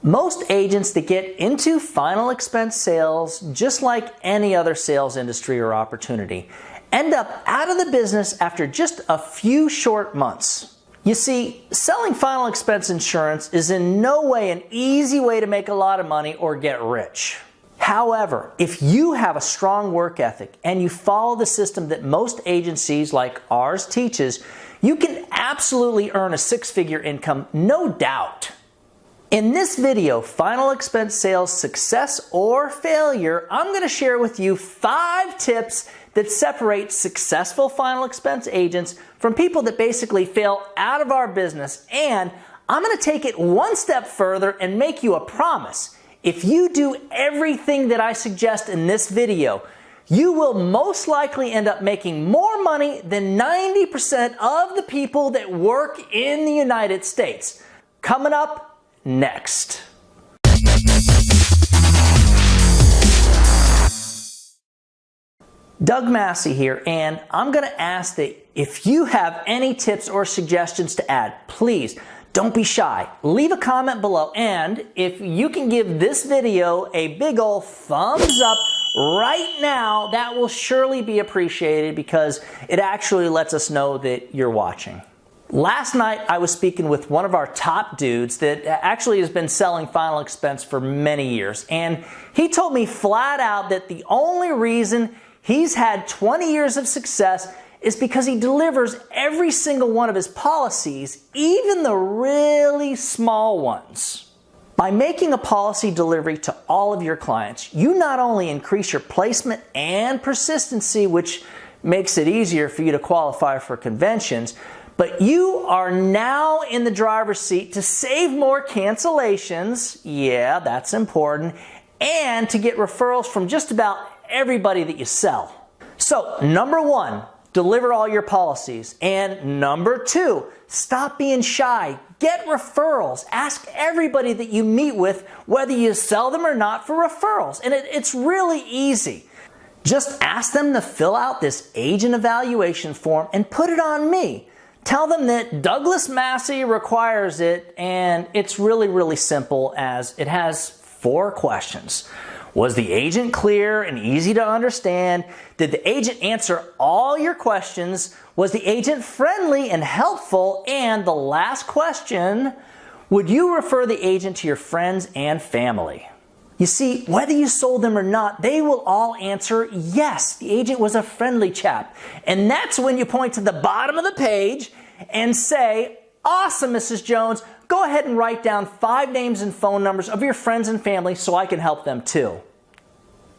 Most agents that get into final expense sales, just like any other sales industry or opportunity, end up out of the business after just a few short months. You see, selling final expense insurance is in no way an easy way to make a lot of money or get rich. However, if you have a strong work ethic and you follow the system that most agencies like ours teaches, you can absolutely earn a six-figure income, no doubt. In this video, Final Expense Sales Success or Failure, I'm going to share with you 5 tips that separate successful final expense agents from people that basically fail out of our business. And I'm going to take it one step further and make you a promise. If you do everything that I suggest in this video, you will most likely end up making more money than 90% of the people that work in the United States. Coming up next. Doug Massi here, and I'm going to ask that if you have any tips or suggestions to add, please don't be shy. Leave a comment below, and if you can give this video a big ol' thumbs up right now, that will surely be appreciated because it actually lets us know that you're watching. Last night, I was speaking with one of our top dudes that actually has been selling final expense for many years, and he told me flat out that the only reason he's had 20 years of success is because he delivers every single one of his policies, even the really small ones. By making a policy delivery to all of your clients, you not only increase your placement and persistency, which makes it easier for you to qualify for conventions, but you are now in the driver's seat to save more cancellations, yeah, that's important, and to get referrals from just about everybody that you sell. So, number 1, deliver all your policies. And number 2, stop being shy. Get referrals. Ask everybody that you meet with whether you sell them or not for referrals. And it's really easy. Just ask them to fill out this agent evaluation form and put it on me. Tell them that Douglas Massi requires it, and it's really simple, as it has 4 questions. Was the agent clear and easy to understand? Did the agent answer all your questions? Was the agent friendly and helpful? And the last question, would you refer the agent to your friends and family? You see, whether you sold them or not, they will all answer yes, the agent was a friendly chap. And that's when you point to the bottom of the page and say, awesome, Mrs. Jones, go ahead and write down 5 names and phone numbers of your friends and family so I can help them too.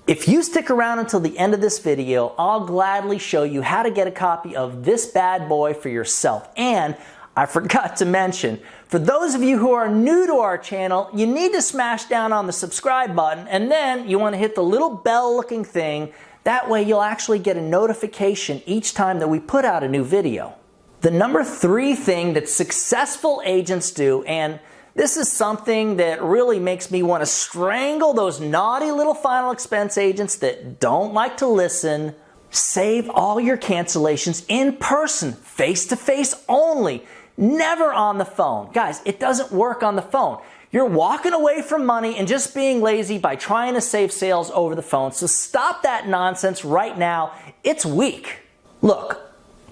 If you stick around until the end of this video, I'll gladly show you how to get a copy of this bad boy for yourself. And I forgot to mention, for those of you who are new to our channel, you need to smash down on the subscribe button, and then you want to hit the little bell looking thing. That way you'll actually get a notification each time that we put out a new video. The number 3 thing that successful agents do, and this is something that really makes me want to strangle those naughty little final expense agents that don't like to listen, save all your cancellations in person, face-to-face only, never on the phone. Guys, it doesn't work on the phone. You're walking away from money and just being lazy by trying to save sales over the phone, so stop that nonsense right now. It's weak. Look,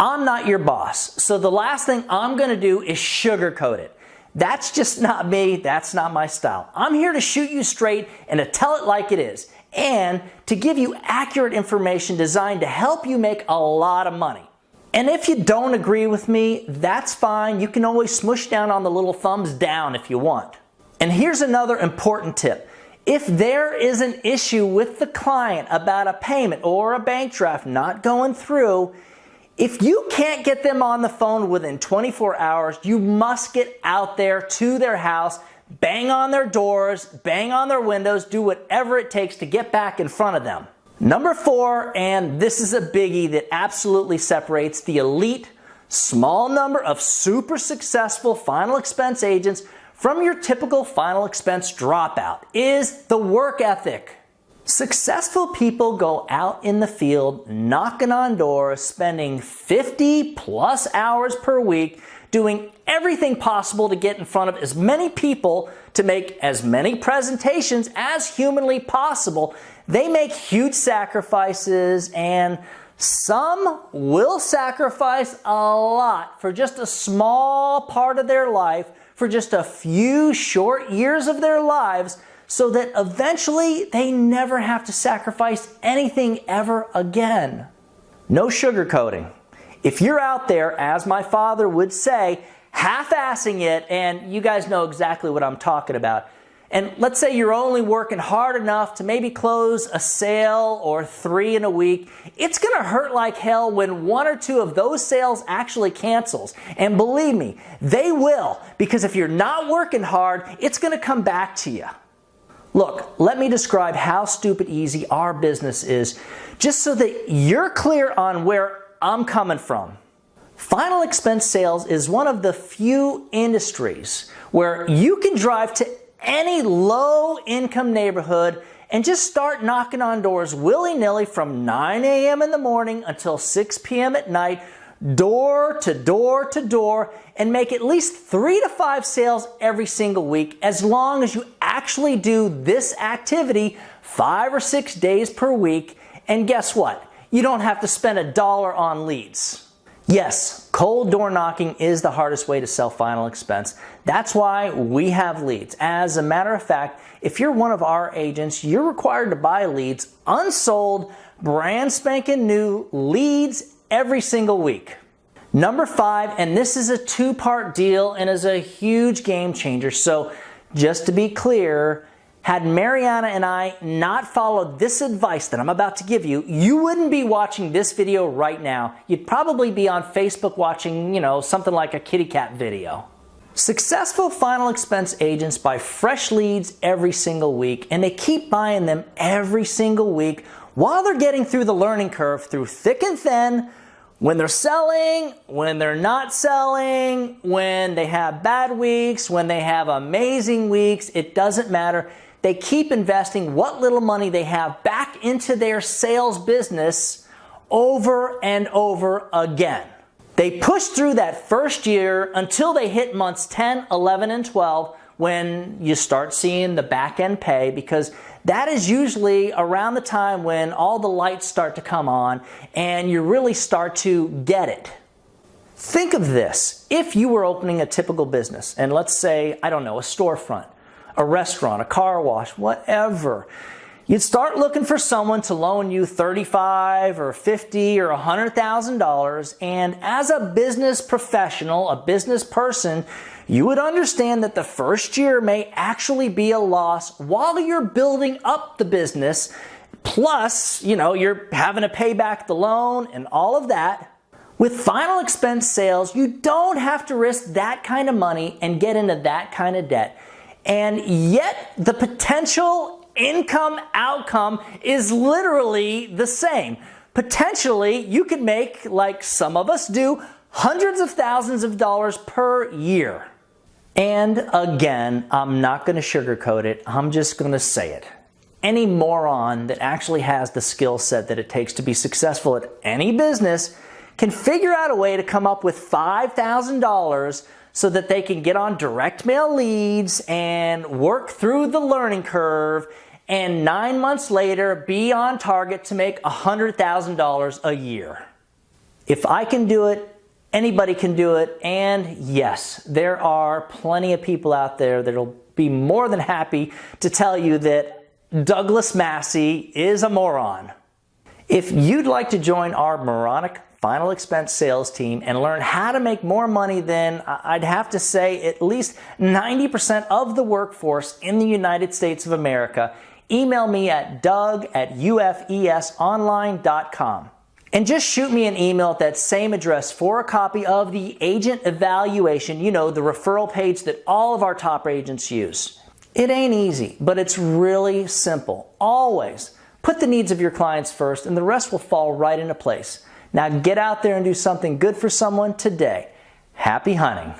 I'm not your boss, so the last thing I'm going to do is sugarcoat it. That's just not me. That's not my style. I'm here to shoot you straight and to tell it like it is, and to give you accurate information designed to help you make a lot of money. And if you don't agree with me, that's fine. You can always smush down on the little thumbs down if you want. And here's another important tip. If there is an issue with the client about a payment or a bank draft not going through, if you can't get them on the phone within 24 hours, you must get out there to their house, bang on their doors, bang on their windows, do whatever it takes to get back in front of them. Number 4, and this is a biggie that absolutely separates the elite, small number of super successful final expense agents from your typical final expense dropout, is the work ethic. Successful people go out in the field, knocking on doors, spending 50+ hours per week doing everything possible to get in front of as many people to make as many presentations as humanly possible. They make huge sacrifices, and some will sacrifice a lot for just a small part of their life, for just a few short years of their lives, so that eventually they never have to sacrifice anything ever again. No sugarcoating. If you're out there, as my father would say, half-assing it, and you guys know exactly what I'm talking about, and let's say you're only working hard enough to maybe close a sale or 3 in a week, it's going to hurt like hell when 1 or 2 of those sales actually cancels. And believe me, they will, because if you're not working hard, it's going to come back to you. Look, let me describe how stupid easy our business is, just so that you're clear on where I'm coming from. Final expense sales is one of the few industries where you can drive to any low-income neighborhood and just start knocking on doors willy-nilly from 9 a.m. in the morning until 6 p.m. at night, door to door to door, and make at least 3 to 5 sales every single week, as long as you actually do this activity 5 or 6 days per week. And guess what? You don't have to spend $1 on leads. Yes, cold door knocking is the hardest way to sell final expense. That's why we have leads. As a matter of fact, if you're one of our agents, you're required to buy leads, unsold, brand spanking new leads every single week. Number 5, and this is a 2-part deal and is a huge game changer. So just to be clear, had Mariana and I not followed this advice that I'm about to give you, you wouldn't be watching this video right now. You'd probably be on Facebook watching, something like a kitty cat video. Successful final expense agents buy fresh leads every single week, and they keep buying them every single week while they're getting through the learning curve, through thick and thin, when they're selling, when they're not selling, when they have bad weeks, when they have amazing weeks. It doesn't matter. They keep investing what little money they have back into their sales business over and over again. They push through that first year until they hit months 10, 11, and 12, when you start seeing the back end pay, because that is usually around the time when all the lights start to come on and you really start to get it. Think of this. If you were opening a typical business, and let's say, a storefront, a restaurant, a car wash, whatever, you'd start looking for someone to loan you $35,000 or $50,000 or $100,000, and as a business professional, a business person, you would understand that the first year may actually be a loss while you're building up the business, plus, you're having to pay back the loan and all of that. With final expense sales, you don't have to risk that kind of money and get into that kind of debt. And yet, the potential income outcome is literally the same. Potentially, you could make, like some of us do, hundreds of thousands of dollars per year. And again, I'm not going to sugarcoat it. I'm just going to say it. Any moron that actually has the skill set that it takes to be successful at any business can figure out a way to come up with $5,000 so that they can get on direct mail leads and work through the learning curve, and 9 months later be on target to make $100,000 a year. If I can do it, anybody can do it. And yes, there are plenty of people out there that'll be more than happy to tell you that Douglas Massi is a moron. If you'd like to join our moronic final expense sales team and learn how to make more money than, I'd have to say, at least 90% of the workforce in the United States of America, email me at doug@ufesonline.com. And just shoot me an email at that same address for a copy of the agent evaluation, the referral page that all of our top agents use. It ain't easy, but it's really simple. Always put the needs of your clients first, and the rest will fall right into place. Now get out there and do something good for someone today. Happy hunting.